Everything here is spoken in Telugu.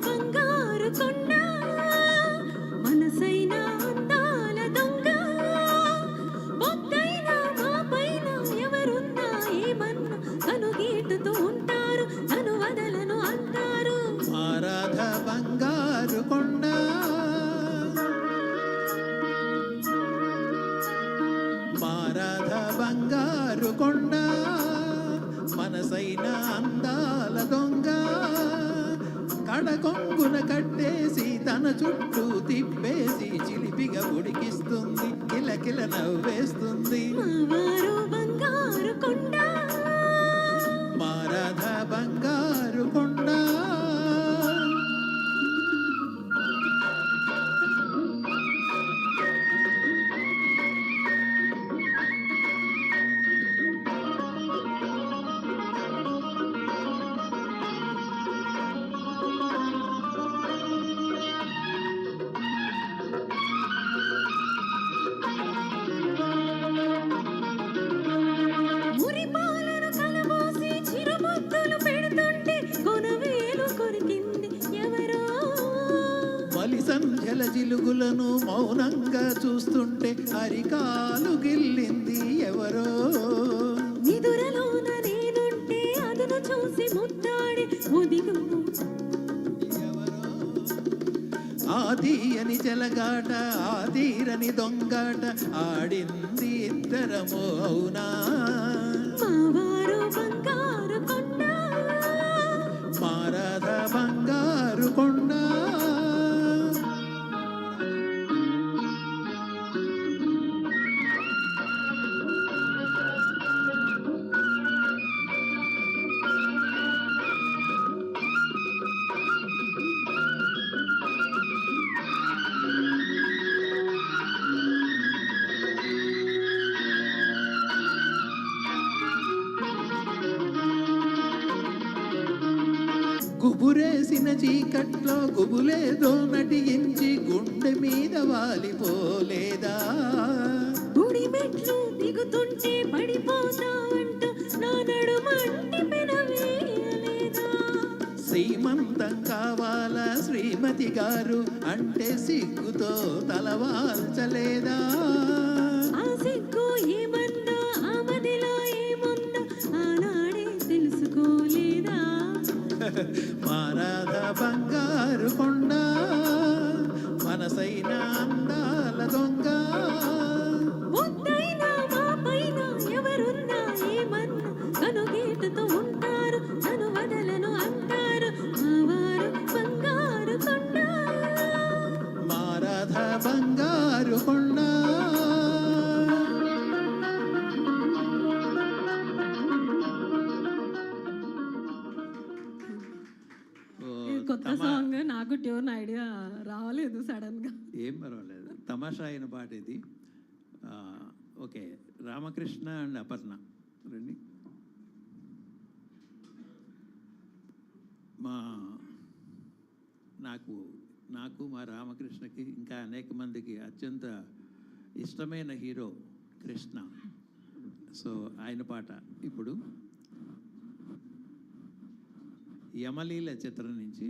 బంగారు కొండ మనసైన అందాల దొంగ బొద్దైన మాపైన ఎవరున్నా ఏమన్నా కనుగీటుతూ ఉంటారు తను వదలను అంటారు ఆరాధ బంగారు కొండ మారాధ బంగారు కొండ మనసైన అందాల దొంగ కడకొంగున కట్టేసి తన చుట్టూ తిప్పేసి చిలిపిగా ఉడికిస్తుంది కిలకిల నవ్వేస్తుంది మావారు బంగారు కొండ మారాధ బంగారు కొండ మురిపాలను కలబోసి చిరుముద్దులు పెడుతుంటే కొనవేలు కొరికింది ఎవరో మలి సంధ్యల జిలుగులను మౌనంగా చూస్తుంటే అరికాలు గిల్లింది ఎవరో నిదురలోన నేనుంటే అదును చూసి ముద్దాడి ఒదిగు ఆదీయని చెలగాట ఆదీరని దొంగాట ఆడింది ఇద్దరము అవునా మావారు బంగారు కొండ మారాధ బంగారు కొండ గుబురేసిన చీకట్లో గుబులేదో నటించి గుండె మీద వాలిపోలేదా గుడి మెట్లు దిగుతుంటే పడిపోతా అంటూ నా నడుమంటి పెనవేయలేదా శ్రీమంతం కావాలా శ్రీమతి గారు అంటే సిగ్గుతో తలవాల్చలేదా ఆ సిగ్గు ఏమన్నా ఆ మదిలో ఏముందో ఆనాడే తెలుసుకోలేదా మారాధ బంగారు కొండ మనసైన అందాల దొంగ బొద్దైన మాపైన ఎవరున్నా ఏమన్నా కనుగీటుతూ ఉంటారు తను వదలను అంటారు మావారు బంగారు కొండ మారాధ బంగారు కొండ కొత్త సాంగ్ నాకు ట్యూన్ ఐడియా రాలేదు సడన్ గా ఏం పర్వాలేదు తమాషా అయిన పాట ఇది ఓకే రామకృష్ణ అండ్ అపర్ణ రండి నాకు మా రామకృష్ణకి ఇంకా అనేక మందికి అత్యంత ఇష్టమైన హీరో కృష్ణ సో ఆయన పాట ఇప్పుడు యమలీల చిత్రం నుంచి